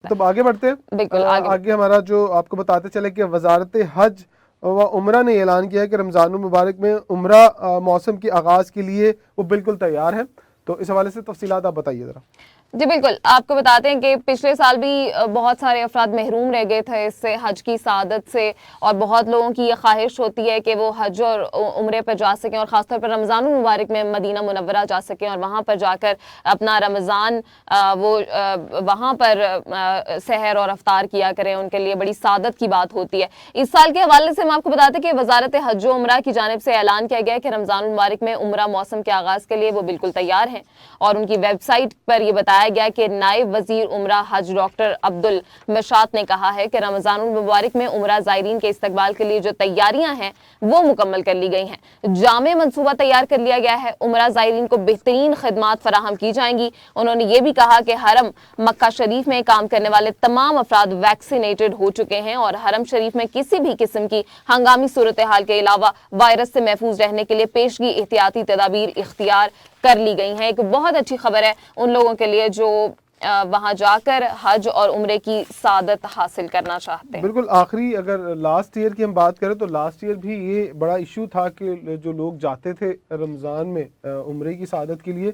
तो आगे बढ़ते हैं. बिल्कुल आगे हमारा जो आपको बताते चले कि वजारत हज व उम्रा ने ऐलान किया है कि रमज़ान मुबारक में उम्रा मौसम के आगाज़ के लिए वो बिल्कुल तैयार है. तो इस हवाले से तफसीलात आप बताइए ज़रा. जी बिल्कुल, आपको बताते हैं कि पिछले साल भी बहुत सारे अफराद महरूम रह गए थे इससे, हज की सआदत से, और बहुत लोगों की ये ख्वाहिश होती है कि वो हज और उम्रे पर जा सकें, और ख़ासतौर पर रमज़ान मुबारक में मदीना मुनव्वरा जा सकें और वहाँ पर जाकर अपना रमज़ान वो वहाँ पर सहर और अफ्तार किया करें. उनके लिए बड़ी सआदत की बात होती है. इस साल के हवाले से हम आपको बताते हैं कि वजारत हज व उम्रा की जानिब से ऐलान किया गया है कि रमज़ान मुबारक में उम्रा मौसम के आगाज़ के लिए वो बिल्कुल तैयार हैं, और उनकी वेबसाइट पर ये बताया गया कि नायब वजीर उम्रा हज डॉक्टर अब्दुल मशात ने कहा है कि रमज़ान मुबारक में उम्रा ज़ायरीन के इस्तकबाल के लिए जो तैयारियां हैं वो मुकम्मल कर ली गई हैं. जामे मंसूबा तैयार कर लिया गया है. उम्रा ज़ायरीन को बेहतरीन खिदमात फराहम की जाएंगी. उन्होंने ये भी कहा कि हरम मक्का शरीफ में काम करने वाले तमाम अफराद वैक्सीनेटेड हो चुके हैं, और हरम शरीफ में किसी भी किस्म की हंगामी सूरत हाल के अलावा वायरस से महफूज रहने के लिए पेशगी एहतियाती तदाबीर इख्तियार कर ली गई हैं. एक बहुत अच्छी खबर है उन लोगों के लिए जो वहां जाकर हज और उम्रे की सादत हासिल करना चाहते हैं. बिल्कुल. आखिरी अगर लास्ट ईयर की हम बात करें तो लास्ट ईयर भी ये बड़ा इशू था कि जो लोग जाते थे रमज़ान में उम्रे की सादत के लिए,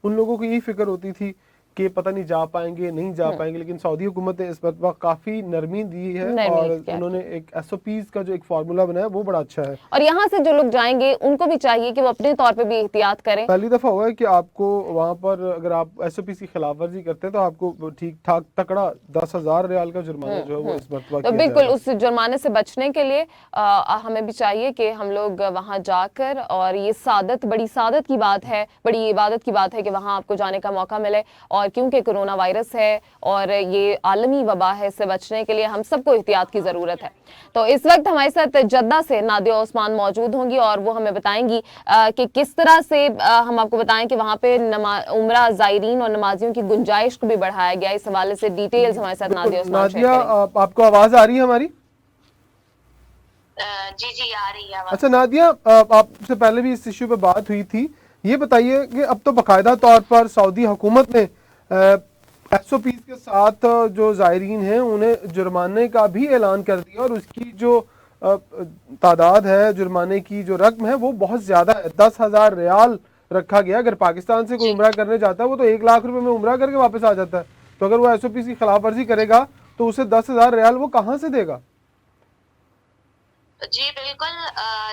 उन लोगों को यही फिक्र होती थी कि पता नहीं जा पाएंगे नहीं जा पाएंगे. लेकिन सऊदी हुकूमत ने इस पर काफ़ी नरमी दी है और उन्होंने एक SOPs का जो एक फार्मूला बनाया वो बड़ा अच्छा है. और यहाँ से जो लोग जाएंगे उनको भी चाहिए कि वो अपने तौर पे भी एहतियात करें. पहली दफ़ा हुआ है कि आपको वहाँ पर अगर आप SOPs की खिलाफ वर्जी करते हैं तो आपको ठीक ठाक तकड़ा 10,000 रियाल का जुर्माना जो है वो इस मरतबा तो बिल्कुल उस जुर्माने से बचने के लिए हमें भी चाहिए कि हम लोग वहाँ जाकर, और ये सादत बड़ी सादत की बात है, बड़ी इबादत की बात है कि वहाँ आपको जाने का मौका मिले. और क्योंकि कोरोना वायरस है और ये आलमी वबा है, इससे बचने के लिए हम सबको एहतियात की ज़रूरत है. तो इस वक्त हमारे साथ जद्दा से नादिया उस्मान मौजूद होंगी और वो हमें बताएंगी कि किस तरह से हम आपको बताएं कि वहाँ पे उम्रा ज़ायरीन और नमाजियों की गुंजाइश को भी बढ़ाया गया. इस हवाले से डिटेल्स हमारे साथ नादिया उस्मान. नादिया, आपको आवाज़ आ रही है हमारी? जी जी आ रही है. अच्छा नादिया, आपसे पहले भी इस इशू पे बात हुई थी. ये बताइए कि अब तो बाकायदा तौर पर सऊदी हुकूमत ने SOPs के साथ जो ज़ायरीन हैं उन्हें जुर्माने का भी ऐलान कर दिया, और उसकी जो तादाद है, जुर्माने की जो रकम है वो बहुत ज़्यादा है. 10,000 रियाल रखा गया. अगर पाकिस्तान से कोई उम्रा करने जाता है वो तो 1 लाख रुपए में उम्रा करके वापस आ जाता है. तो अगर वो SOPs की खिलाफ वर्जी करेगा तो उसे 10,000 रियाल वो कहाँ से देगा? जी बिल्कुल.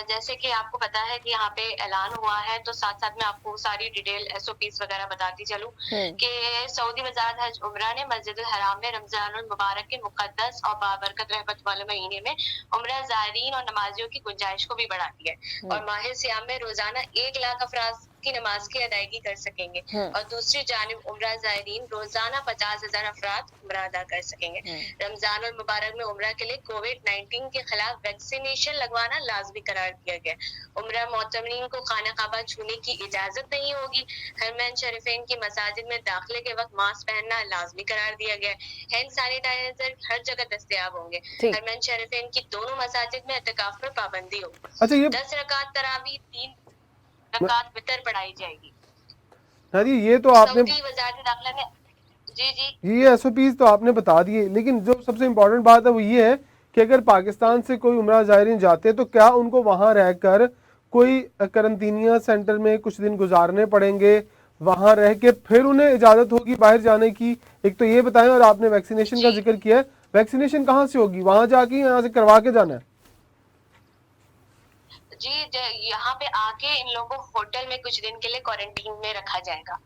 जैसे कि आपको पता है कि यहाँ पे ऐलान हुआ है, तो साथ साथ में आपको सारी डिटेल SOPs वगैरह बताती चलूं कि सऊदी वजारत हज उम्रा ने मस्जिद हराम में रमजान मुबारक के मुकद्दस और बाबरकत रहमत वाले महीने में उम्रा ज़ायरीन और नमाजियों की गुंजाइश को भी बढ़ा दिया है. और माह सियाम में रोजाना 1 लाख अफराद की नमाज की अदायगी कर सकेंगे, और दूसरी जानिब उम्रा ज़ायरीन रोजाना 50,000 अफराद उम्रा अदा कर सकेंगे. रमजान और मुबारक में उम्रा के लिए कोविड-19 के खिलाफ वैक्सीनेशन लगवाना लाजमी करार दिया गया. उम्रा मोतमरीन को खाना काबा छूने की इजाजत नहीं होगी. हरमैन शरीफैन की मसाजिद में दाखिले के वक्त मास्क पहनना लाजमी करार दिया गया. हैंड सैनिटाइजर हर जगह दस्तयाब होंगे. हरमैन शरीफैन की दोनों मसाजिद में एतकाफ पर पाबंदी होगी. 10 रकात तरावी, 3 रकात वितर पढ़ाई जाएगी. ये तो आपने सऊदी वज़ारत दाखिला ने ये SOPs तो आपने बता दिए, लेकिन जो सबसे इम्पोर्टेंट बात है वो ये है कि अगर पाकिस्तान से कोई उम्रा ज़ायरीन जाते हैं तो क्या उनको वहाँ रहकर कोई करंतीनिया सेंटर में कुछ दिन गुजारने पड़ेंगे, वहाँ रह के फिर उन्हें इजाज़त होगी बाहर जाने की? एक तो ये बताएं. और आपने वैक्सीनेशन का जिक्र किया है, वैक्सीनेशन कहाँ से होगी? वहाँ जाके यहाँ से करवा के जाना है? जी यहाँ पे आके इन लोगों को होटल में कुछ दिन के लिए क्वारंटीन में रखा जाएगा.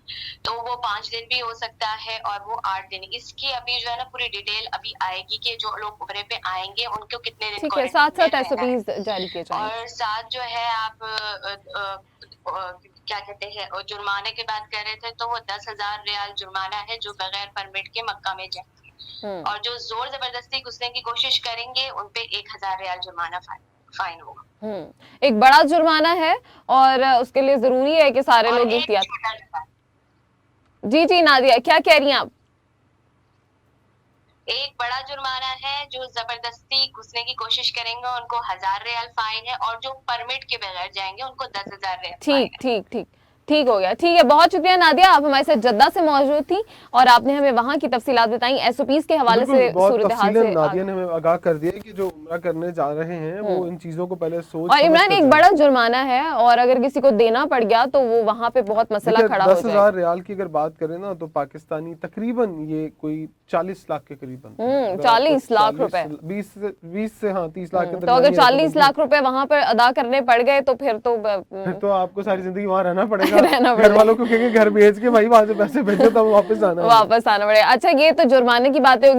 तो वो 5 दिन भी हो सकता है और वो 8 दिन. इसकी अभी जो है ना पूरी डिटेल अभी आएगी कि जो लोग उम्रे पे आएंगे उनको कितने दिन साथ-साथ SOPs जारी किए जाएंगे. और साथ जो है आप क्या कहते हैं, जुर्माने की बात कर रहे थे तो वो 10,000 रियाल जुर्माना है जो बगैर परमिट के मक्का में जाएंगे. और जो जोर जबरदस्ती घुसने की कोशिश करेंगे उन पे 1,000 रियाल जुर्माना फाइन होगा. एक बड़ा जुर्माना है और उसके लिए जरूरी है कि सारे लोग एहतियात. जी जी नादिया, क्या कह रही हैं आप? एक बड़ा जुर्माना है, जो जबरदस्ती घुसने की कोशिश करेंगे उनको 1,000 रियाल फाइन है, और जो परमिट के बगैर जाएंगे उनको 10,000 रियाल. ठीक ठीक ठीक ٹھیک ہو گیا. ٹھیک ہے, بہت شکریہ نادیہ, آپ ہمارے ساتھ جدہ سے موجود تھیں اور آپ نے ہمیں وہاں کی تفصیلات بتائیں, ایس او پیز کے حوالے سے بہت صورتحال تفصیلاً سے. نادیہ نے ہمیں آگاہ کر دیا کہ جو عمرہ کرنے جا رہے ہیں وہ ان چیزوں کو پہلے سوچ اور سمجھ عمران کر ایک جائیں. بڑا جرمانہ ہے, اور اگر کسی کو دینا پڑ گیا تو وہ وہاں پہ بہت مسئلہ کھڑا ہو جائے گا. 10,000 ریال کی اگر بات کریں نا تو پاکستانی تقریباً یہ کوئی 40 لاکھ کے قریب بنتا ہے. 40 لاکھ روپے, 20 سے ہاں 30 لاکھ کے تو اگر درمیان 40 لاکھ روپے وہاں پر ادا کرنے پڑ گئے تو پھر تو آپ کو ساری زندگی وہاں رہنا پڑے گا. رہنا گھر والوں کو کہیں گے گھر بھیج کے بھائی وہاں سے پیسے بھیجو تب واپس آنا ہے. واپس آنا پڑے گا. اچھا, یہ تو جرمانے کی باتیں